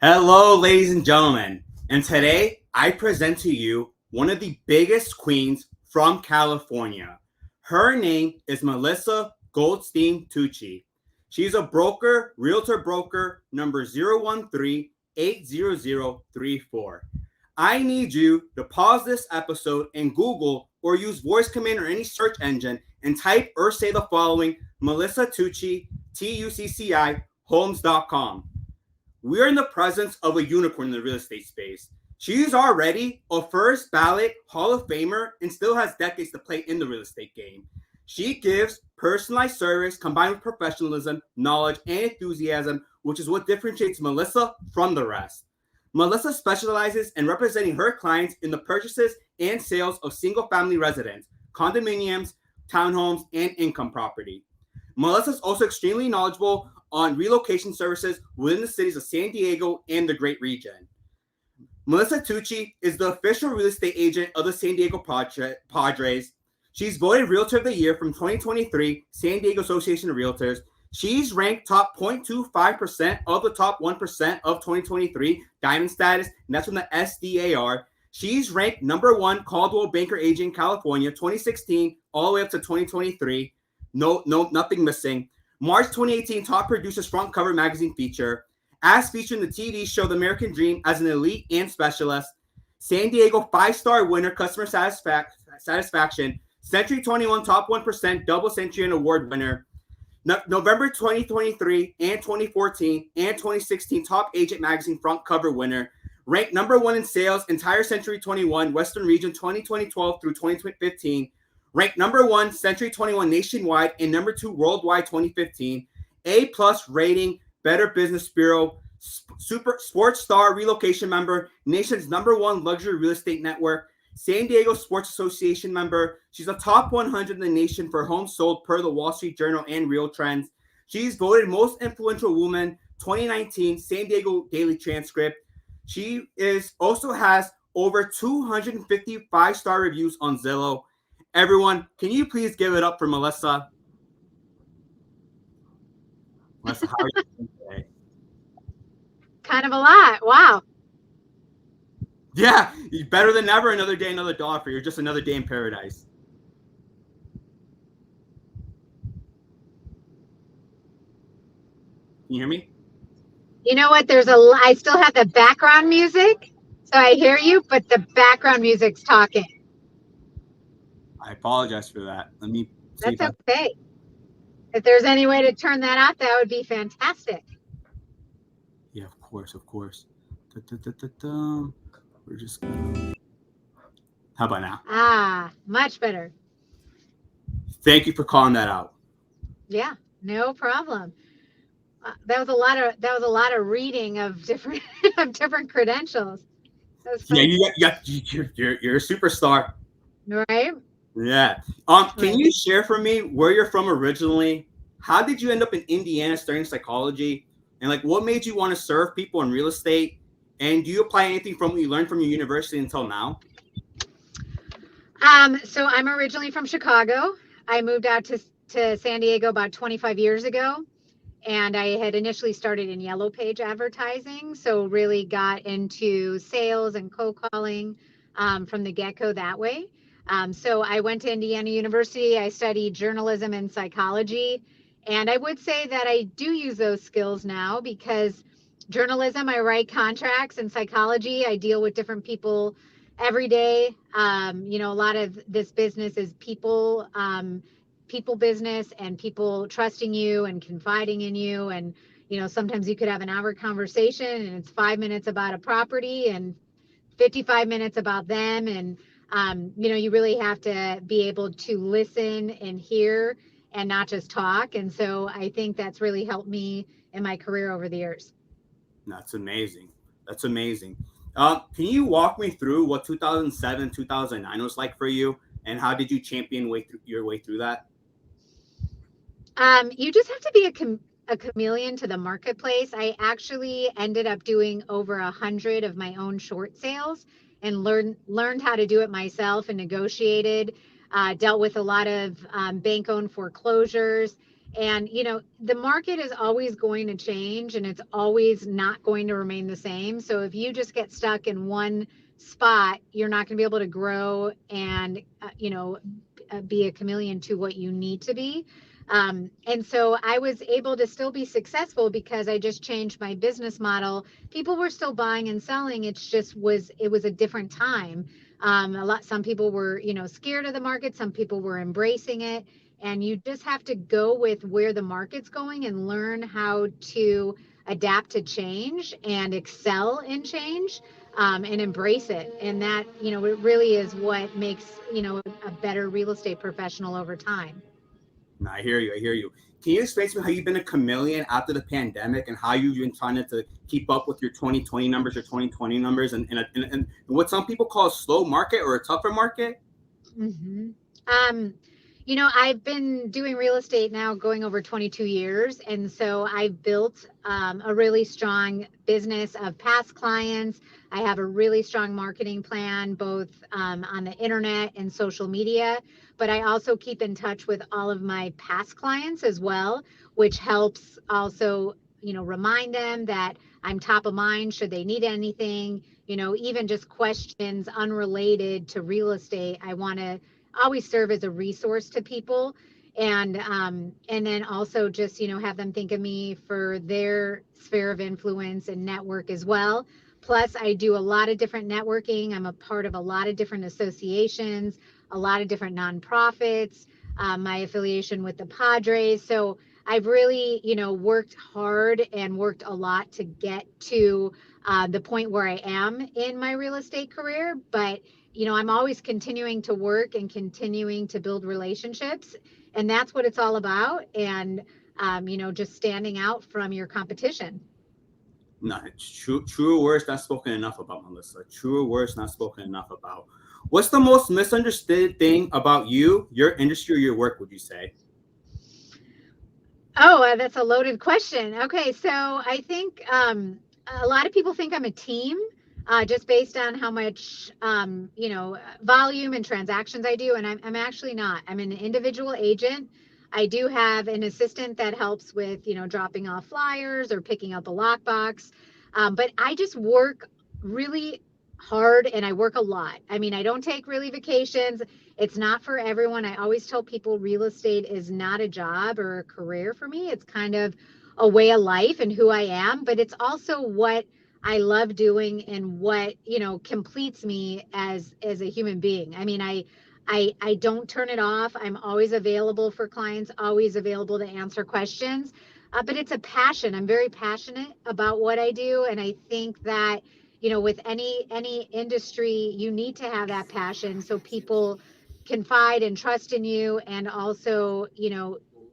Hello, ladies and gentlemen, and today I present to you one of the biggest queens from California. Her name is Melissa Goldstein Tucci. She's a broker, realtor broker number 013-80034. I need you to pause this episode and Google or use voice command or any search engine and type or say the following: Melissa Tucci, Tucci, homes.com. We are in the presence of a unicorn in the real estate space. She is already a first ballot Hall of Famer and still has decades to play in the real estate game. She gives personalized service combined with professionalism, knowledge, and enthusiasm, which is what differentiates Melissa from the rest. Melissa specializes in representing her clients in the purchases and sales of single-family residence, condominiums, townhomes, and income property. Melissa is also extremely knowledgeable on relocation services within the cities of San Diego and the Great Region. Melissa Tucci is the official real estate agent of the San Diego PADRES. She's voted Realtor of the Year from 2023 San Diego Association of Realtors. She's ranked top 0.25% of the top 1% of 2023 Diamond status, and that's from the SDAR. She's ranked number 1 Caldwell Banker agent in California, 2016 all the way up to 2023. Nothing missing. March 2018 top producers front cover magazine feature. As featured in the TV show The American Dream as an elite and specialist. San Diego 5-star winner customer satisfaction. Century 21 top 1% double century award winner. November 2023 and 2014 and 2016 top agent magazine front cover winner. Ranked number 1 in sales entire Century 21 Western Region 2012 through 2015. Ranked number 1 Century 21 nationwide and number 2 worldwide 2015. A+ rating, Better Business Bureau, Super Sports Star relocation member, nation's number 1 luxury real estate network, San Diego Sports Association member. She's a top 100 in the nation for homes sold per the Wall Street Journal and Real Trends. She's voted most influential woman 2019 San Diego Daily Transcript. She also has over 250 5-star reviews on Zillow. Everyone, can you please give it up for Melissa? Melissa, how are you doing today? Kind of a lot. Wow. Yeah, better than ever. Another day, another dollar for you. Just another day in paradise. Can you hear me? You know what? I still have the background music, so I hear you, but the background music's talking. I apologize for that. Let me see. That's okay. If there's any way to turn that out, that would be fantastic. Yeah, of course. We're just gonna. How about now? Ah, much better. Thank you for calling that out. Yeah, no problem. That was a lot of reading of different credentials. Yeah, you're a superstar. Right? Yeah. Can you share for me where you're from originally? How did you end up in Indiana studying psychology? And what made you want to serve people in real estate? And do you apply anything from what you learned from your university until now? So I'm originally from Chicago. I moved out to San Diego about 25 years ago. And I had initially started in Yellow Page advertising. So really got into sales and cold calling from the get-go that way. So I went to Indiana University. I studied journalism and psychology. And I would say that I do use those skills now because journalism, I write contracts, and psychology, I deal with different people every day. A lot of this business is people business and people trusting you and confiding in you. And, sometimes you could have an hour conversation and it's 5 minutes about a property and 55 minutes about them. And, you really have to be able to listen and hear and not just talk. And so I think that's really helped me in my career over the years. That's amazing. Can you walk me through what 2007, 2009 was like for you? And how did you champion your way through that? You just have to be a chameleon to the marketplace. I actually ended up doing over 100 of my own short sales and learned how to do it myself and negotiated, dealt with a lot of bank-owned foreclosures. And, the market is always going to change and it's always not going to remain the same. So if you just get stuck in one spot, you're not going to be able to grow and, be a chameleon to what you need to be. And so I was able to still be successful because I just changed my business model. People were still buying and selling. It was a different time. Some people were, scared of the market. Some people were embracing it. And you just have to go with where the market's going and learn how to adapt to change and excel in change, and embrace it. And that, it really is what makes, a better real estate professional over time. No, I hear you. I hear you. Can you explain to me how you've been a chameleon after the pandemic and how you've been trying to keep up with your 2020 numbers, your 2020 numbers, and what some people call a slow market or a tougher market? Mm-hmm. I've been doing real estate now going over 22 years. And so I've built a really strong business of past clients. I have a really strong marketing plan, both on the internet and social media. But I also keep in touch with all of my past clients as well, which helps also, remind them that I'm top of mind should they need anything, even just questions unrelated to real estate. I want to always serve as a resource to people, and then also just have them think of me for their sphere of influence and network as well. Plus I do a lot of different networking. I'm a part of a lot of different associations, a lot of different nonprofits, my affiliation with the PADRES. So I've really worked hard and worked a lot to get to the point where I am in my real estate career. But I'm always continuing to work and continuing to build relationships. And that's what it's all about. And, just standing out from your competition. No, true words not spoken enough about, Melissa. True words not spoken enough about. What's the most misunderstood thing about you, your industry, or your work, would you say? Oh, that's a loaded question. Okay, so I think a lot of people think I'm a team, just based on how much volume and transactions I do, and I'm actually not. I'm an individual agent. I do have an assistant that helps with dropping off flyers or picking up a lockbox, but I just work really hard and I work a lot. I mean, I don't take really vacations. It's not for everyone. I always tell people real estate is not a job or a career for me. It's kind of a way of life and who I am, but it's also what I love doing and what, completes me as a human being. I mean, I don't turn it off. I'm always available for clients, always available to answer questions. But it's a passion. I'm very passionate about what I do, and I think that with any industry, you need to have that passion so people confide and trust in you, and also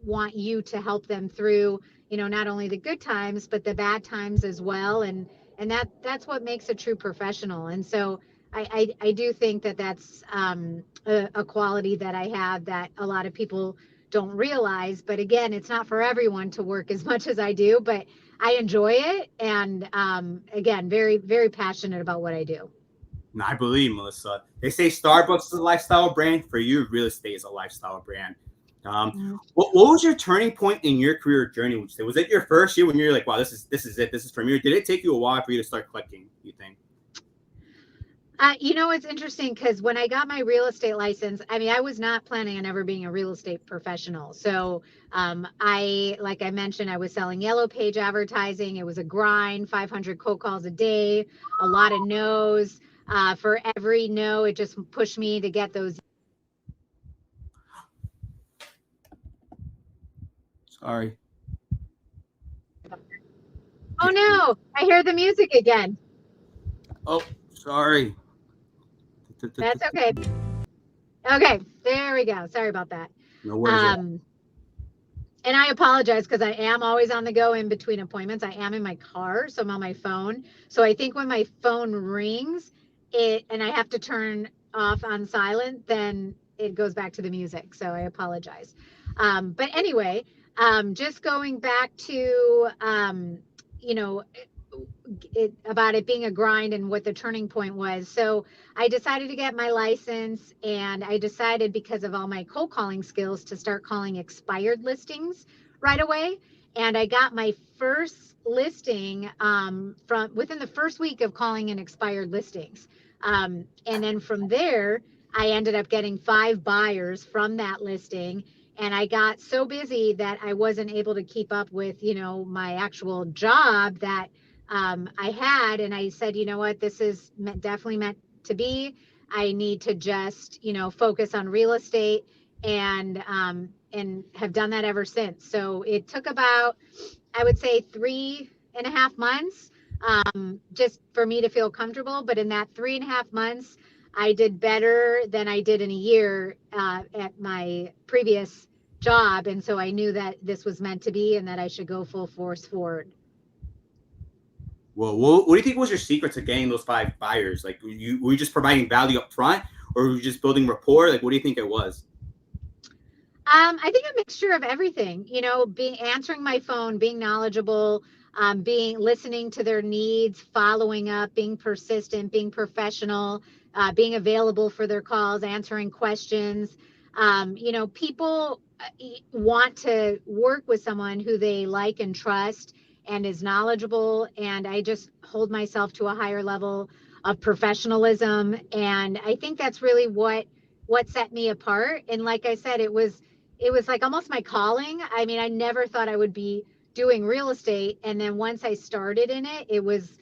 want you to help them through not only the good times but the bad times as well. And that's what makes a true professional. And so I do think that that's a quality that I have that a lot of people don't realize. But again, it's not for everyone to work as much as I do, but I enjoy it. And again, very, very passionate about what I do. No, I believe, Melissa. They say Starbucks is a lifestyle brand. For you, real estate is a lifestyle brand. What was your turning point in your career journey? Would you say? Was it your first year when you're like, wow, this is it, this is for me? Or did it take you a while for you to start clicking, you think? It's interesting because when I got my real estate license, I mean, I was not planning on ever being a real estate professional. So like I mentioned, I was selling yellow page advertising. It was a grind, 500 cold calls a day, a lot of no's. For every no, it just pushed me to get those. Sorry. Oh no, I hear the music again. Oh, sorry. That's okay. Okay, there we go. Sorry about that. No worries. And I apologize because I am always on the go in between appointments. I am in my car, so I'm on my phone. So I think when my phone rings, and I have to turn off on silent, then it goes back to the music. So I apologize. But anyway, just going back to about it being a grind and what the turning point was. So I decided to get my license, and I decided, because of all my cold calling skills, to start calling expired listings right away. And I got my first listing from within the first week of calling in expired listings. And then from there, I ended up getting 5 buyers from that listing. And I got so busy that I wasn't able to keep up with, my actual job that I had. And I said, you know what, this is definitely meant to be. I need to just, focus on real estate and have done that ever since. So it took about, I would say, 3.5 months just for me to feel comfortable. But in that 3.5 months, I did better than I did in a year at my previous job. And so I knew that this was meant to be and that I should go full force forward. Well, what do you think was your secret to getting those 5 buyers? Like, were you just providing value up front, or were you just building rapport? Like, what do you think it was? I think a mixture of everything, answering my phone, being knowledgeable, listening to their needs, following up, being persistent, being professional, being available for their calls, answering questions. People want to work with someone who they like and trust and is knowledgeable. And I just hold myself to a higher level of professionalism. And I think that's really what set me apart. And like I said, it was like almost my calling. I mean, I never thought I would be doing real estate. And then once I started in it, it was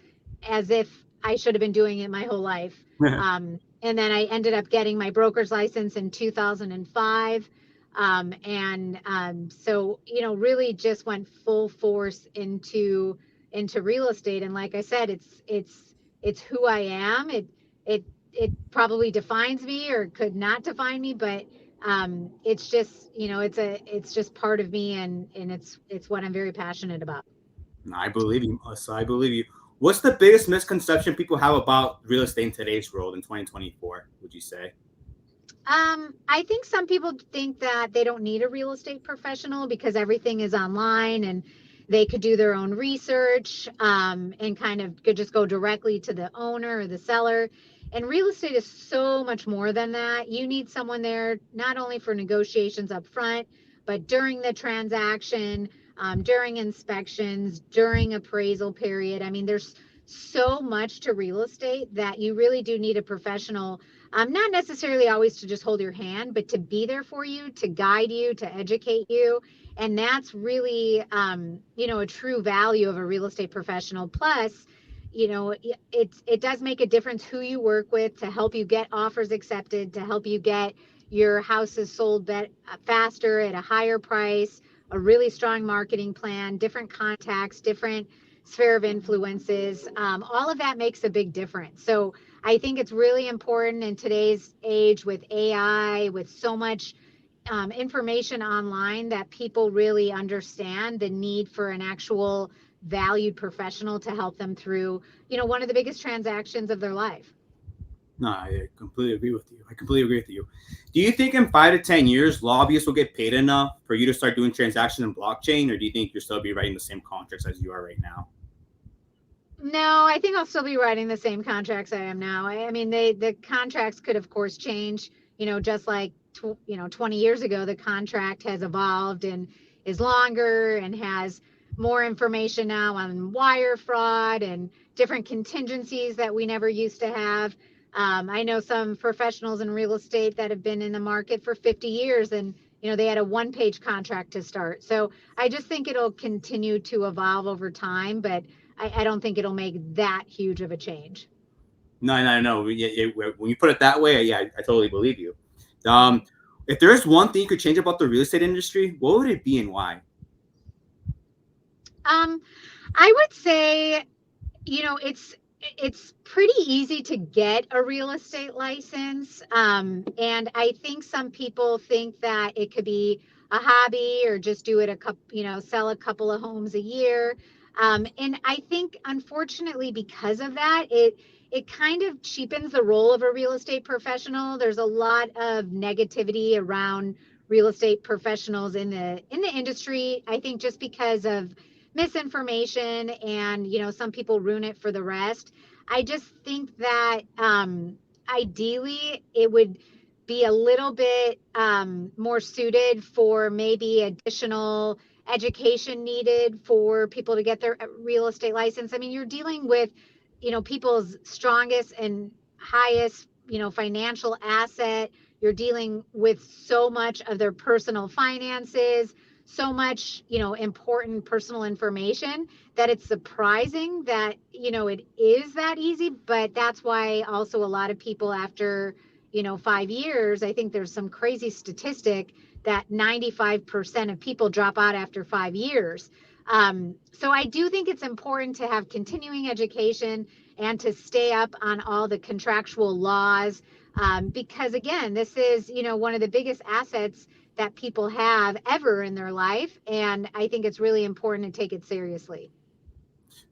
as if I should have been doing it my whole life. And then I ended up getting my broker's license in 2005. So, really just went full force into real estate. And like I said, it's who I am. It probably defines me or could not define me, but it's just, it's just part of me, and it's what I'm very passionate about. I believe you, Melissa. I believe you. What's the biggest misconception people have about real estate in today's world in 2024, would you say? I think some people think that they don't need a real estate professional because everything is online and they could do their own research and kind of could just go directly to the owner or the seller. And real estate is so much more than that. You need someone there not only for negotiations up front, but during the transaction, during inspections, during appraisal period. I mean, there's so much to real estate that you really do need a professional, not necessarily always to just hold your hand, but to be there for you, to guide you, to educate you. And that's really, a true value of a real estate professional. Plus, it does make a difference who you work with to help you get offers accepted, to help you get your houses sold faster at a higher price, a really strong marketing plan, different contacts, different sphere of influences. All of that makes a big difference. So I think it's really important in today's age with AI, with so much information online, that people really understand the need for an actual valued professional to help them through, one of the biggest transactions of their life. No, I completely agree with you. I completely agree with you. Do you think in 5 to 10 years, lobbyists will get paid enough for you to start doing transactions in blockchain, or do you think you'll still be writing the same contracts as you are right now? No, I think I'll still be writing the same contracts I am now. I mean, the contracts could, of course, change, just like, 20 years ago, the contract has evolved and is longer and has more information now on wire fraud and different contingencies that we never used to have. I know some professionals in real estate that have been in the market for 50 years and, they had a 1-page contract to start. So I just think it'll continue to evolve over time, but I don't think it'll make that huge of a change. No. When you put it that way, yeah, I totally believe you. If there's one thing you could change about the real estate industry, what would it be and why? I would say, it's pretty easy to get a real estate license. And I think some people think that it could be a hobby or just do it sell a couple of homes a year. And I think, unfortunately, because of that, it kind of cheapens the role of a real estate professional. There's a lot of negativity around real estate professionals in the industry. I think just because of misinformation and, some people ruin it for the rest. I just think that ideally it would be a little bit more suited for maybe additional education needed for people to get their real estate license. I mean, you're dealing with, people's strongest and highest, financial asset. You're dealing with so much of their personal finances, so much, important personal information that it's surprising that, it is that easy. But that's why also a lot of people after, 5 years, I think there's some crazy statistic that 95% of people drop out after 5 years. So I do think it's important to have continuing education and to stay up on all the contractual laws, because again, this is, one of the biggest assets that people have ever in their life. And I think it's really important to take it seriously.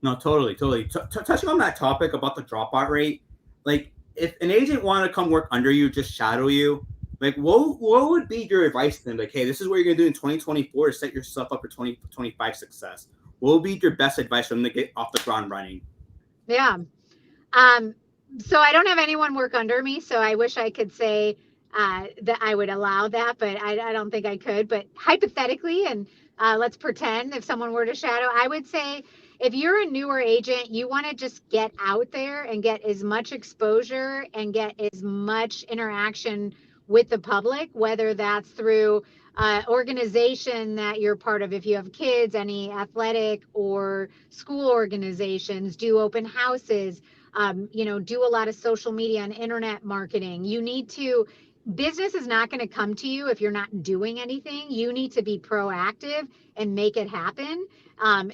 No, totally, totally. Touching on that topic about the dropout rate, like if an agent wanted to come work under you, just shadow you, like what would be your advice to them? Like, hey, this is what you're gonna do in 2024 to set yourself up for 2025 success. What would be your best advice for them to get off the ground running? Yeah. So I don't have anyone work under me, so I wish I could say that I would allow that, but I don't think I could. But hypothetically, and let's pretend if someone were to shadow, I would say if you're a newer agent, you want to just get out there and get as much exposure and get as much interaction with the public, whether that's through organization that you're part of. If you have kids, any athletic or school organizations, do open houses, do a lot of social media and internet marketing. Business is not going to come to you if you're not doing anything. You need to be proactive and make it happen.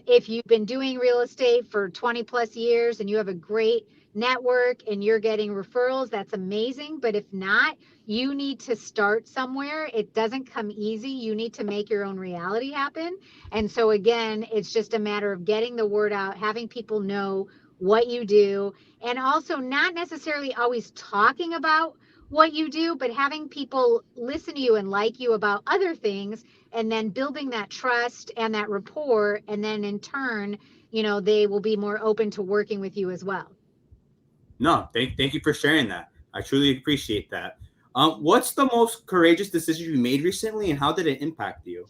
If you've been doing real estate for 20 plus years and you have a great network and you're getting referrals, that's amazing. But if not, you need to start somewhere. It doesn't come easy. You need to make your own reality happen. And so again, it's just a matter of getting the word out, having people know what you do, and also not necessarily always talking about what you do, but having people listen to you and like you about other things, and then building that trust and that rapport. And then in turn, they will be more open to working with you as well. No, thank you for sharing that. I truly appreciate that. What's the most courageous decision you made recently, and how did it impact you?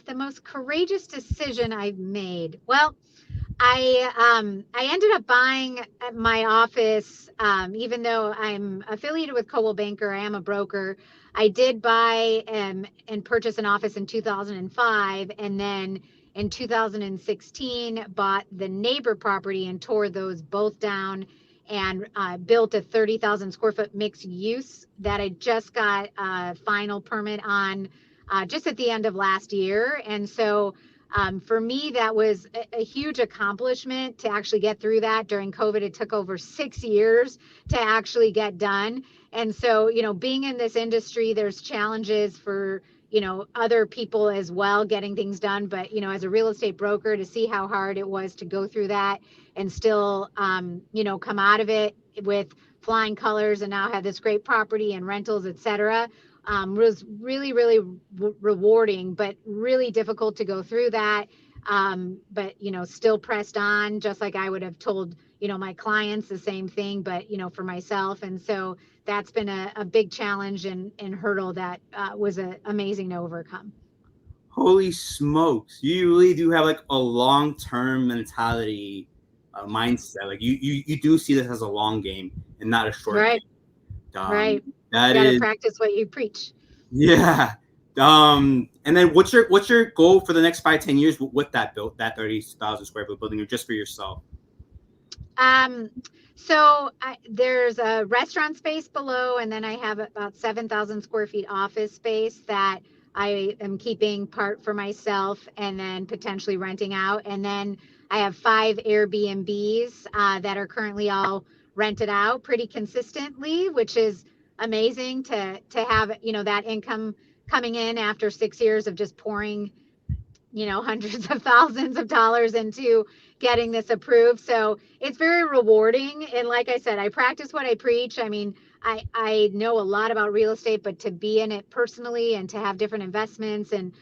The most courageous decision I've made. Well, I ended up buying my office, even though I'm affiliated with Coldwell Banker. I am a broker. I did buy and purchase an office in 2005, and then in 2016 bought the neighbor property and tore those both down and built a 30,000 square foot mixed use that I just got a final permit on just at the end of last year. And so for me, that was a huge accomplishment to actually get through that. During COVID, it took over 6 years to actually get done. And so, being in this industry, there's challenges for, other people as well getting things done. But, as a real estate broker, to see how hard it was to go through that and still, come out of it with flying colors and now have this great property and rentals, et cetera, was really, really rewarding, but really difficult to go through that. But, still pressed on, just like I would have told, my clients the same thing, but, for myself. And so that's been a big challenge and hurdle that was amazing to overcome. Holy smokes, you really do have like a long-term mentality, mindset. Like you do see this as a long game and not a short Right. game. Right. That You got to is, practice what you preach. yeah. And then what's your goal for the next 5-10 years with that 30,000 square foot building, or just for yourself? So there's a restaurant space below, and then I have about 7,000 square feet office space that I am keeping part for myself and then potentially renting out. And then I have 5 Airbnbs that are currently all rented out pretty consistently, which is amazing to have, that income coming in after 6 years of just pouring, hundreds of thousands of dollars into getting this approved. So it's very rewarding. And like I said, I practice what I preach. I mean, I know a lot about real estate, but to be in it personally and to have different investments and,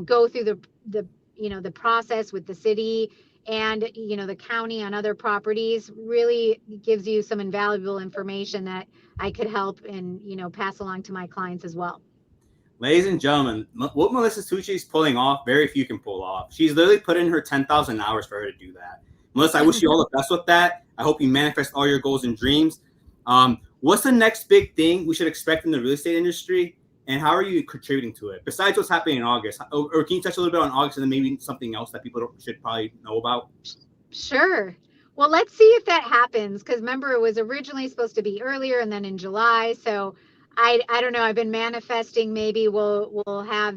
go through the process with the city and, the county on other properties really gives you some invaluable information that I could help and, pass along to my clients as well. Ladies and gentlemen, what Melissa Tucci is pulling off, very few can pull off. She's literally put in her 10,000 hours for her to do that. Melissa, I wish you all the best with that. I hope you manifest all your goals and dreams. What's the next big thing we should expect in the real estate industry, and how are you contributing to it? Besides what's happening in August, or can you touch a little bit on August and then maybe something else that people should probably know about? Sure. Well, let's see if that happens, because remember, it was originally supposed to be earlier and then in July. So I don't know. I've been manifesting maybe we'll have,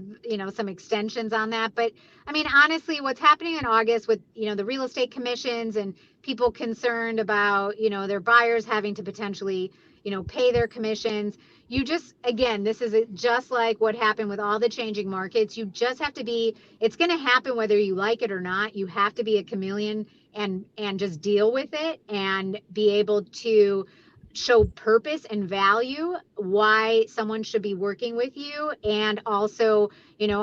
some extensions on that. But I mean, honestly, what's happening in August with, the real estate commissions and people concerned about, their buyers having to potentially, pay their commissions. You just, again, this is just like what happened with all the changing markets. You just have to be, it's going to happen whether you like it or not. You have to be a chameleon and just deal with it and be able to show purpose and value why someone should be working with you, and also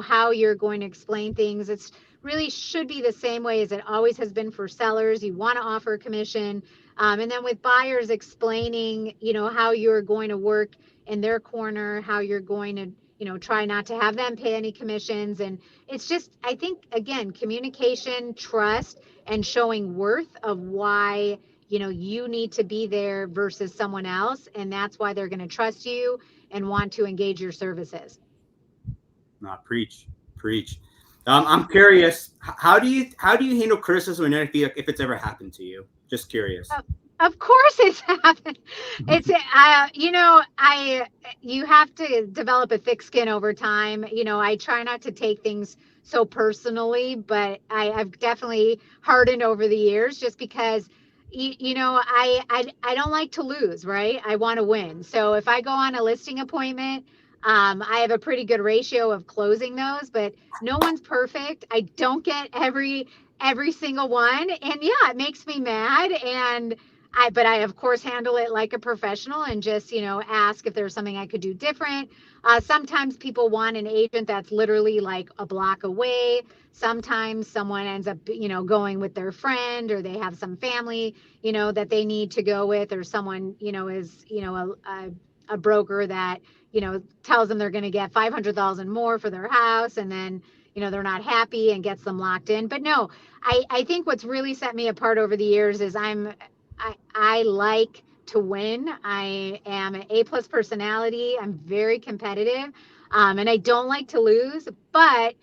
how you're going to explain things. It's really should be the same way as it always has been for sellers. You want to offer a commission, and then with buyers, explaining how you're going to work in their corner, how you're going to try not to have them pay any commissions. And it's just, I think, again, communication, trust, and showing worth of why you need to be there versus someone else, and that's why they're going to trust you and want to engage your services. Not preach. I'm curious, how do you handle criticism or negative feedback if it's ever happened to you? Just curious. Of course it's happened. It's you have to develop a thick skin over time. I try not to take things so personally, but I've definitely hardened over the years, just because I don't like to lose, right? I want to win. So if I go on a listing appointment, I have a pretty good ratio of closing those, but no one's perfect. I don't get every single one, and yeah, it makes me mad. And but I of course handle it like a professional and just ask if there's something I could do different. Sometimes people want an agent that's literally like a block away. Sometimes someone ends up going with their friend, or they have some family that they need to go with, or someone is a broker that tells them they're going to get 500,000 more for their house, and then they're not happy and gets them locked in. But no, I think what's really set me apart over the years is I like to win. I am an A+ personality. I'm very competitive, and I don't like to lose. But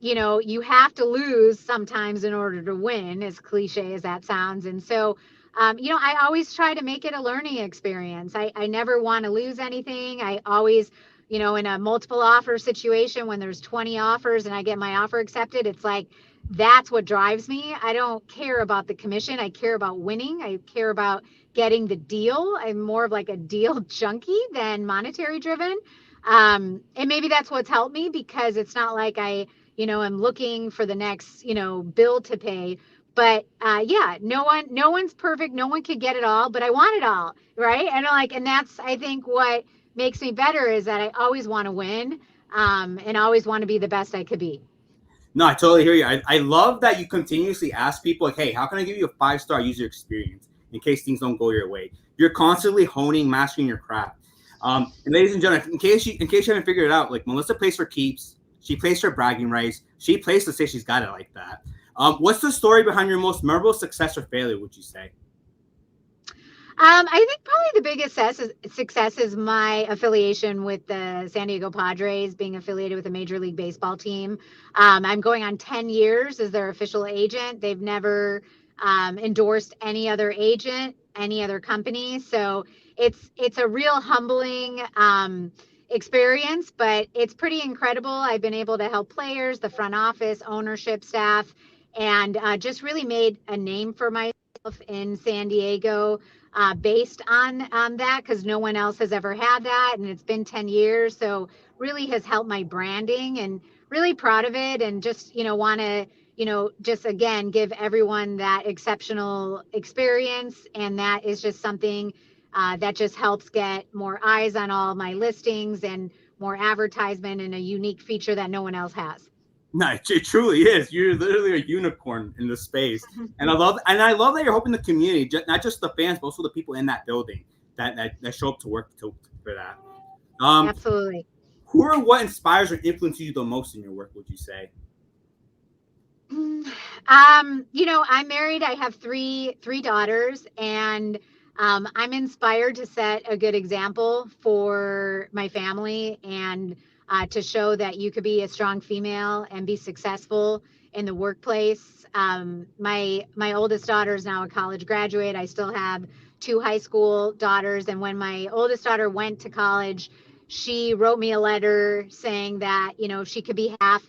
you have to lose sometimes in order to win, as cliche as that sounds. And so, I always try to make it a learning experience. I never want to lose anything. I always, in a multiple offer situation, when there's 20 offers and I get my offer accepted, it's like, that's what drives me. I don't care about the commission. I care about winning. I care about getting the deal. I'm more of like a deal junkie than monetary driven. And maybe that's what's helped me, because it's not like I'm looking for the next, bill to pay. But yeah, no one's perfect. No one could get it all, but I want it all, right? And that's, I think, what makes me better, is that I always want to win, and always want to be the best I could be. No, I totally hear you. I love that you continuously ask people, like, hey, how can I give you a 5-star user experience in case things don't go your way? You're constantly honing, mastering your craft. And ladies and gentlemen, in case you haven't figured it out, like, Melissa plays for keeps. She plays for bragging rights. She plays to say she's got it like that. What's the story behind your most memorable success or failure, would you say? I think probably the biggest success is my affiliation with the San Diego Padres, being affiliated with a Major League Baseball team. I'm going on 10 years as their official agent. They've never endorsed any other agent, any other company. So it's a real humbling experience, but it's pretty incredible. I've been able to help players, the front office, ownership, staff, and just really made a name for myself in San Diego, based on that, because no one else has ever had that, and it's been 10 years. So really has helped my branding, and really proud of it, and just want to just again give everyone that exceptional experience. And that is just something that just helps get more eyes on all my listings, and more advertisement, and a unique feature that no one else has. No, it truly is. You're literally a unicorn in the space, and I love that you're helping the community, not just the fans, but also the people in that building that show up to work for that. Absolutely. who or what inspires or influences you the most in your work, would you say? I'm married. I have three daughters, and I'm inspired to set a good example for my family and to show that you could be a strong female and be successful in the workplace. My oldest daughter is now a college graduate. I still have two high school daughters, and when my oldest daughter went to college, she wrote me a letter saying that she could be half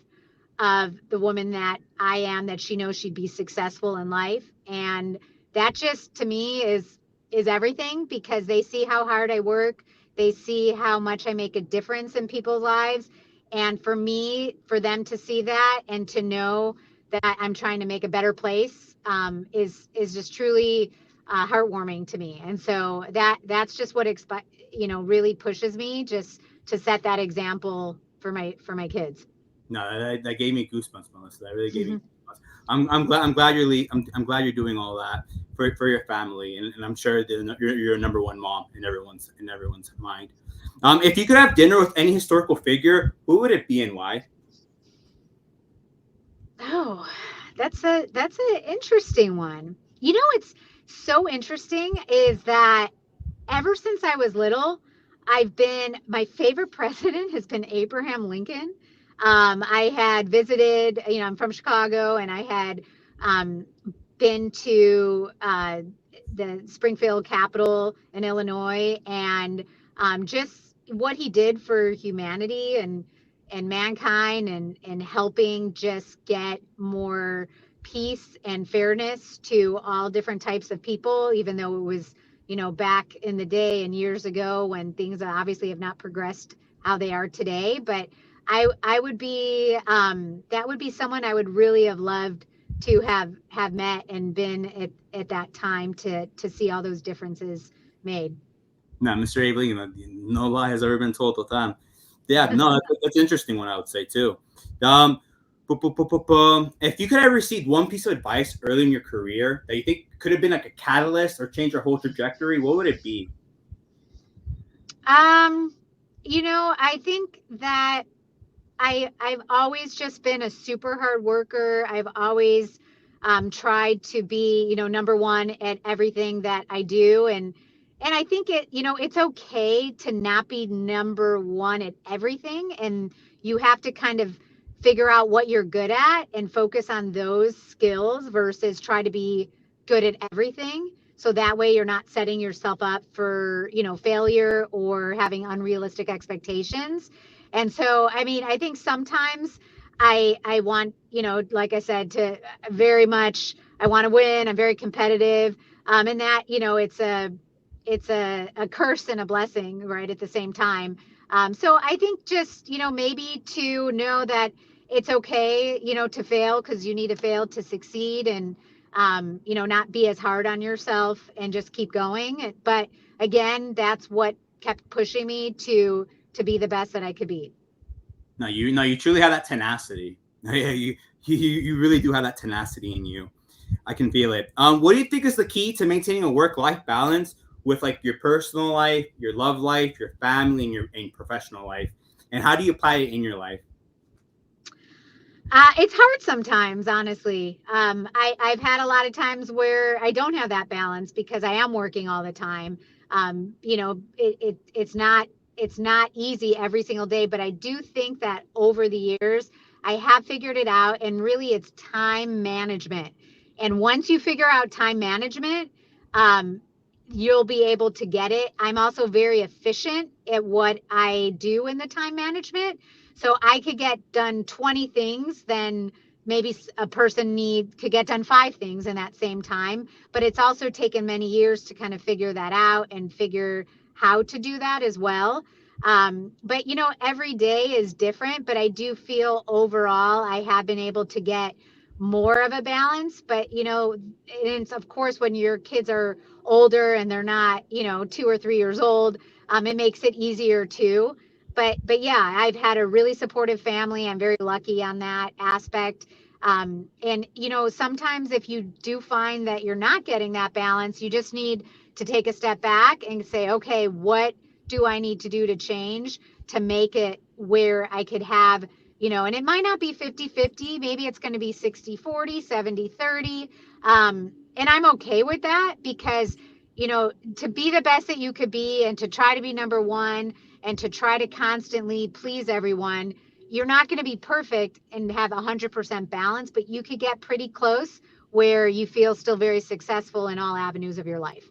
of the woman that I am, that she knows she'd be successful in life. And that just to me is everything, because they see how hard I work. They see how much I make a difference in people's lives. And for me, for them to see that and to know that I'm trying to make a better place is just truly heartwarming to me. And so that's just what really pushes me, just to set that example for my kids. No, that gave me goosebumps, Melissa. That really gave me goosebumps. I'm glad you're doing all that for your family, and I'm sure that you're a number one mom in everyone's mind. If you could have dinner with any historical figure, who would it be and why? Oh, that's an interesting one. It's so interesting is that ever since I was little, my favorite president has been Abraham Lincoln. I had visited, I'm from Chicago, and I had been to the Springfield Capitol in Illinois, and just what he did for humanity and mankind, and helping just get more peace and fairness to all different types of people, even though it was back in the day and years ago when things obviously have not progressed how they are today. But I would be that would be someone I would really have loved to have met and been at that time to see all those differences made. No, Mr. Abraham, no lie has ever been told with them. Yeah, no, that's an interesting one, I would say too. Um, if you could have received one piece of advice early in your career that you think could have been like a catalyst or change your whole trajectory, what would it be? Um, I think that I've always just been a super hard worker. I've always tried to be, number one at everything that I do. And I think it's okay to not be number one at everything. And you have to kind of figure out what you're good at and focus on those skills versus try to be good at everything. So that way you're not setting yourself up for, failure or having unrealistic expectations. And so, I mean, I think sometimes I want, like I said, to very much, I want to win. I'm very competitive. And that, it's a curse and a blessing, right, at the same time. So I think just, maybe to know that it's okay, to fail, because you need to fail to succeed, and, not be as hard on yourself and just keep going. But again, that's what kept pushing me to be the best that I could be. No, you truly have that tenacity. Yeah, you really do have that tenacity in you. I can feel it. What do you think is the key to maintaining a work-life balance with like your personal life, your love life, your family, and your professional life? And how do you apply it in your life? It's hard sometimes, honestly. I've had a lot of times where I don't have that balance because I am working all the time. It's not easy every single day, but I do think that over the years I have figured it out, and really it's time management. And once you figure out time management, um, you'll be able to get it. I'm also very efficient at what I do in the time management. So I could get done 20 things, then maybe a person could get done 5 things in that same time. But it's also taken many years to kind of figure that out and figure how to do that as well. But every day is different, but I do feel overall I have been able to get more of a balance. But it's of course when your kids are older and they're not 2 or 3 years old, it makes it easier too. But yeah, I've had a really supportive family. I'm very lucky on that aspect. And sometimes if you do find that you're not getting that balance, you just need to take a step back and say, okay, what do I need to do to change to make it where I could have, and it might not be 50-50, maybe it's going to be 60-40, 70-30. And I'm okay with that because, to be the best that you could be and to try to be number one and to try to constantly please everyone, you're not going to be perfect and have 100% balance, but you could get pretty close where you feel still very successful in all avenues of your life.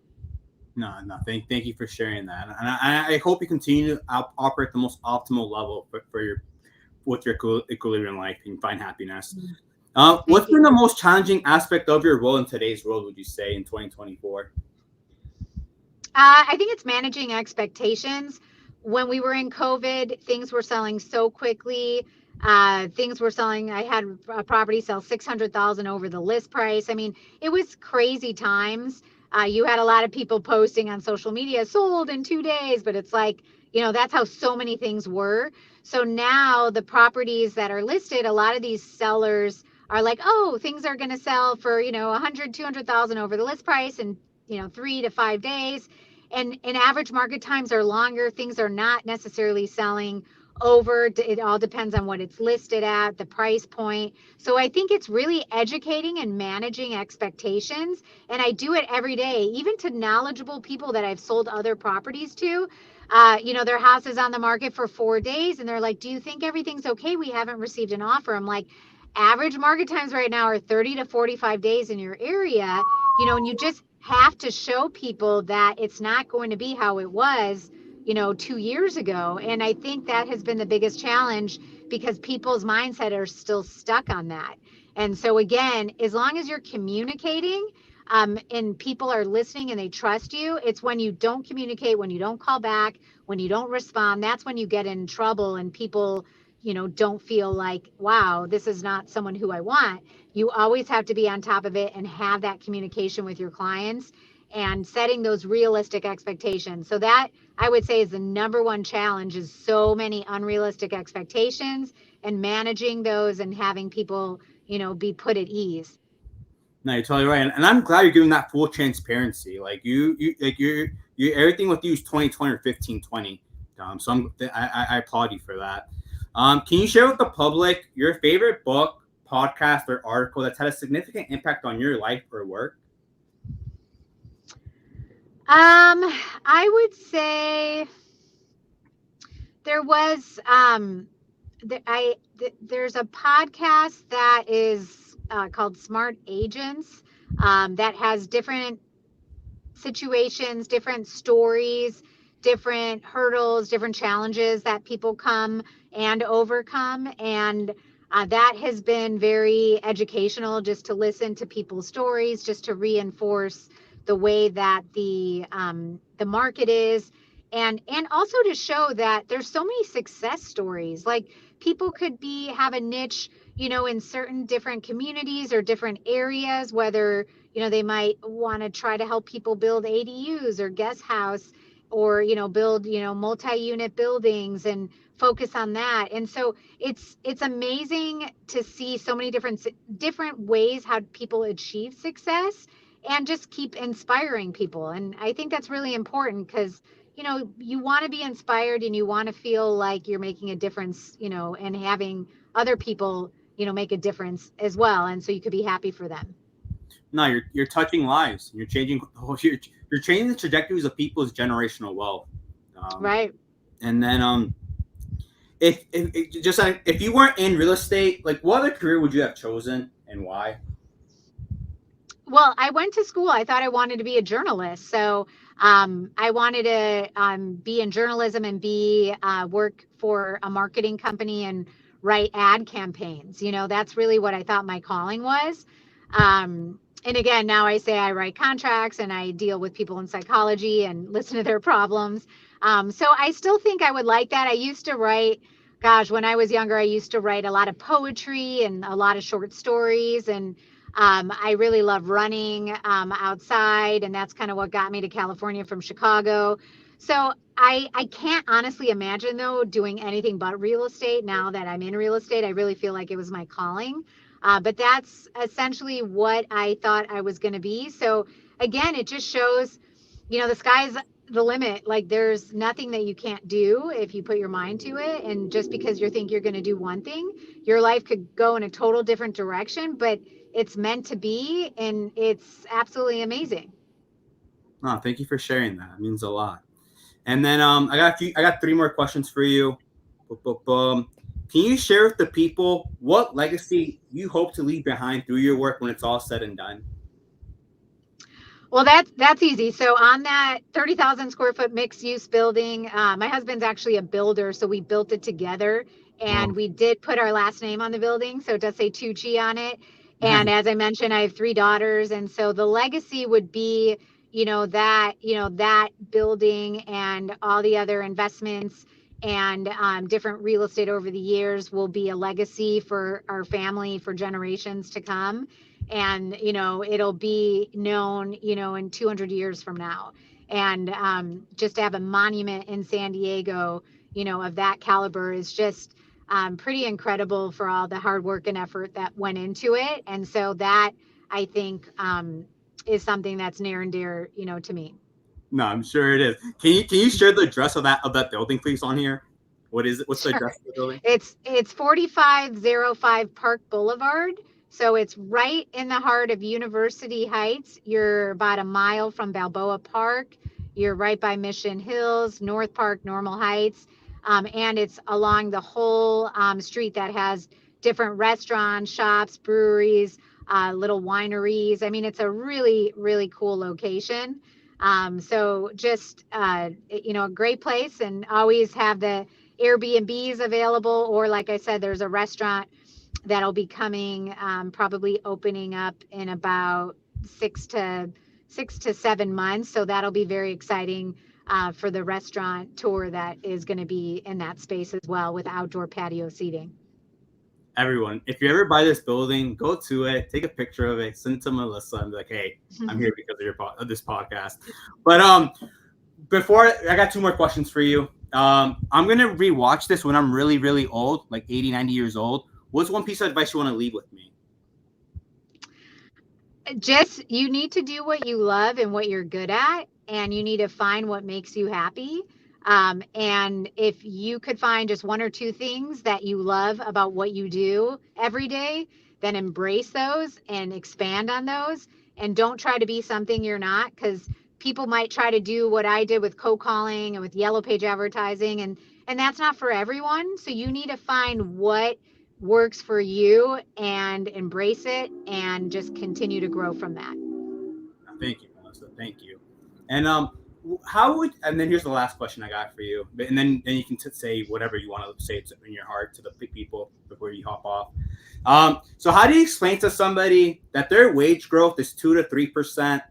No. Thank you for sharing that, and I hope you continue to operate the most optimal level for your equilibrium life and find happiness. What's been the most challenging aspect of your role in today's world, would you say, in 2024? I think it's managing expectations. When we were in COVID, things were selling so quickly. Things were selling. I had a property sell 600,000 over the list price. I mean, it was crazy times. You had a lot of people posting on social media, sold in 2 days, but it's like, that's how so many things were. So now the properties that are listed, a lot of these sellers are like, oh, things are going to sell for, 100, 200,000 over the list price in, 3 to 5 days. And average market times are longer. Things are not necessarily selling over. It all depends on what it's listed at, the price point. So I think it's really educating and managing expectations. And I do it every day, even to knowledgeable people that I've sold other properties to. Their house is on the market for 4 days and they're like, do you think everything's okay? We haven't received an offer. I'm like, average market times right now are 30 to 45 days in your area, and you just have to show people that it's not going to be how it was, 2 years ago. And I think that has been the biggest challenge because people's mindset are still stuck on that. And so again, as long as you're communicating, and people are listening and they trust you, it's when you don't communicate, when you don't call back, when you don't respond, that's when you get in trouble and people, don't feel like, wow, this is not someone who I want. You always have to be on top of it and have that communication with your clients and setting those realistic expectations. So that, I would say, is the number one challenge, is so many unrealistic expectations and managing those and having people, be put at ease. No, you're totally right, and I'm glad you're giving that full transparency. Like you everything with you is 2020 or 1520. So I applaud you for that. Can you share with the public your favorite book, podcast, or article that's had a significant impact on your life or work? I would say there was there's a podcast that is called Smart Agents, that has different situations, different stories, different hurdles, different challenges that people come and overcome. And that has been very educational, just to listen to people's stories, just to reinforce the way that the market is. And also to show that there's so many success stories. Like, people could have a niche, in certain different communities or different areas, whether, they might want to try to help people build ADUs or guest house, or, build, multi-unit buildings and focus on that. And so it's amazing to see so many different ways how people achieve success and just keep inspiring people. And I think that's really important because, you want to be inspired and you want to feel like you're making a difference, and having other people, make a difference as well. And so you could be happy for them. No, you're touching lives. You're changing the trajectories of people's generational wealth. Right. And then if you weren't in real estate, like, what other career would you have chosen and why? Well, I went to school. I thought I wanted to be a journalist. So I wanted to be in journalism and work for a marketing company and write ad campaigns. That's really what I thought my calling was. And again, now I say I write contracts and I deal with people in psychology and listen to their problems. So I still think I would like that. I used to write, gosh, when I was younger, I used to write a lot of poetry and a lot of short stories. And I really love running outside. And that's kind of what got me to California from Chicago. So I can't honestly imagine, though, doing anything but real estate now that I'm in real estate. I really feel like it was my calling. But that's essentially what I thought I was going to be. So again, it just shows, the sky's the limit. Like there's nothing that you can't do if you put your mind to it. And just because you think you're going to do one thing, your life could go in a total different direction, but it's meant to be. And it's absolutely amazing. Oh, thank you for sharing that. It means a lot. And then I got three more questions for you. Boom, boom, boom. Can you share with the people what legacy you hope to leave behind through your work when it's all said and done? Well, that's easy. So on that 30,000 square foot mixed use building, my husband's actually a builder, so we built it together, and Oh, we did put our last name on the building, so it does say Tucci on it. And nice. as I mentioned, I have three daughters, and so the legacy would be, that building and all the other investments and different real estate over the years will be a legacy for our family for generations to come. And it'll be known in 200 years from now. And just to have a monument in San Diego of that caliber is just pretty incredible for all the hard work and effort that went into it. And so that, I think, is something that's near and dear to me. No, I'm sure it is. Can you share the address of that building, please, on here? What is it? What's the Sure. address of the building? It's 4505 Park Boulevard. So it's right in the heart of University Heights. You're about a mile from Balboa Park. You're right by Mission Hills, North Park, Normal Heights. And it's along the whole street that has different restaurants, shops, breweries, little wineries. I mean, it's a really, really cool location. So just, a great place, and always have the Airbnbs available, or like I said, there's a restaurant that'll be coming, probably opening up in about 6 to 7 months. So that'll be very exciting for the restaurant tour that is going to be in that space as well, with outdoor patio seating. Everyone, if you ever buy this building, go to it, take a picture of it, send it to Melissa, and be like, "Hey, I'm here because of this podcast." But before I got two more questions for you. I'm gonna rewatch this when I'm really, really old, like 80, 90 years old. What's one piece of advice you want to leave with me? Just, you need to do what you love and what you're good at, and you need to find what makes you happy. And if you could find just one or two things that you love about what you do every day, then embrace those and expand on those. And don't try to be something you're not, because people might try to do what I did with cold calling and with yellow page advertising, and that's not for everyone. So you need to find what works for you and embrace it and just continue to grow from that. Thank you, Melissa. Thank you. And how would and then here's the last question I got for you, and then you can say whatever you want to say in your heart to the people before you hop off. So how do you explain to somebody that their wage growth is 2 to 3%?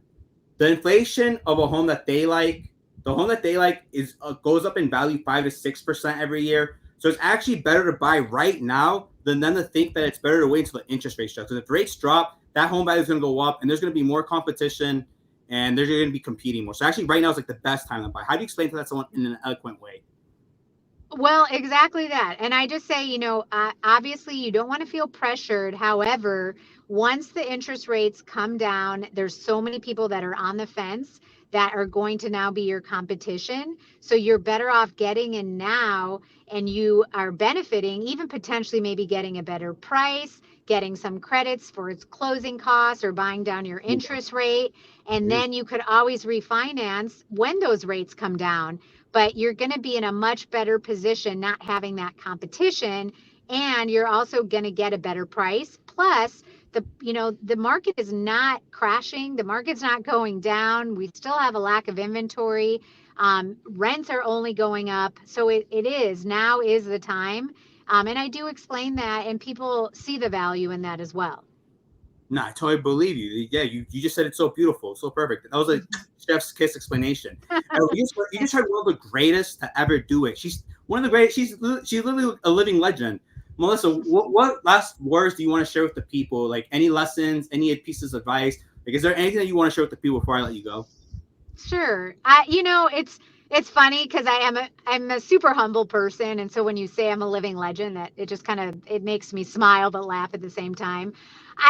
The inflation of a home that they like, the home that they like is goes up in value 5 to 6% every year. So it's actually better to buy right now than them to think that it's better to wait until the interest rates drop. Because if rates drop, that home value is going to go up, and there's going to be more competition, and they're going to be competing more. So actually, right now is like the best time to buy. How do you explain to that someone in an eloquent way? Well, exactly that. And I just say, obviously you don't want to feel pressured. However, once the interest rates come down, there's so many people that are on the fence that are going to now be your competition. So you're better off getting in now, and you are benefiting, even potentially maybe getting a better price, getting some credits for its closing costs or buying down your interest rate. And then you could always refinance when those rates come down, but you're going to be in a much better position not having that competition, and you're also going to get a better price. Plus, the market is not crashing, the market's not going down, we still have a lack of inventory, rents are only going up. So it is now is the time, and I do explain that, and people see the value in that as well. No, I totally believe you. Yeah, you just said it so beautiful, so perfect. That was a chef's kiss explanation. And you just heard one of the greatest to ever do it. She's one of the greatest. She's literally a living legend. Melissa, what last words do you want to share with the people? Like any lessons, any pieces of advice? Like, is there anything that you want to share with the people before I let you go? Sure. It's funny because I'm a super humble person, and so when you say I'm a living legend, that it just kind of it makes me smile but laugh at the same time.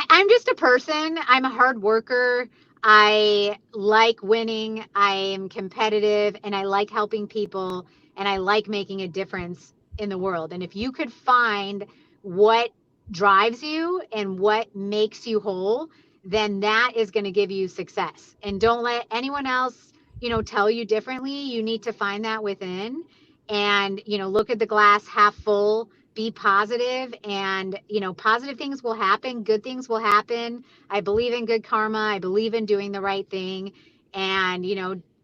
I'm just a person. I'm a hard worker. I like winning. I am competitive, and I like helping people, and I like making a difference in the world. And if you could find what drives you and what makes you whole, then that is going to give you success. And don't let anyone else, tell you differently. You need to find that within, and, look at the glass half full, be positive, and, positive things will happen, good things will happen. I believe in good karma. I believe in doing the right thing, and,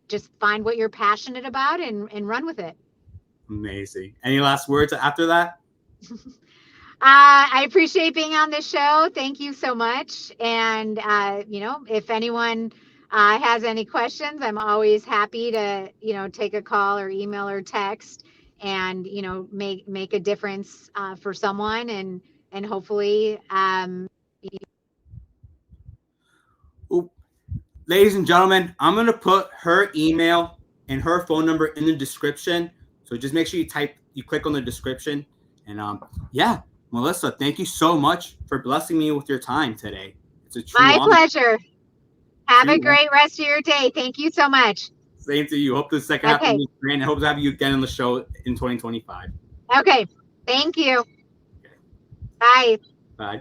just find what you're passionate about and run with it. Amazing. Any last words after that? I appreciate being on this show. Thank you so much. And, if anyone has any questions, I'm always happy to, take a call or email or text and, make a difference for someone and hopefully. Ladies and gentlemen, I'm going to put her email and her phone number in the description. So just make sure you click on the description. And yeah, Melissa, thank you so much for blessing me with your time today. It's a true My honor. pleasure. Have a great rest of your day. Thank you so much. Same to you. Hope the second half of the grand. I hope to have you again on the show in 2025. Okay. Thank you. Okay. Bye. Bye.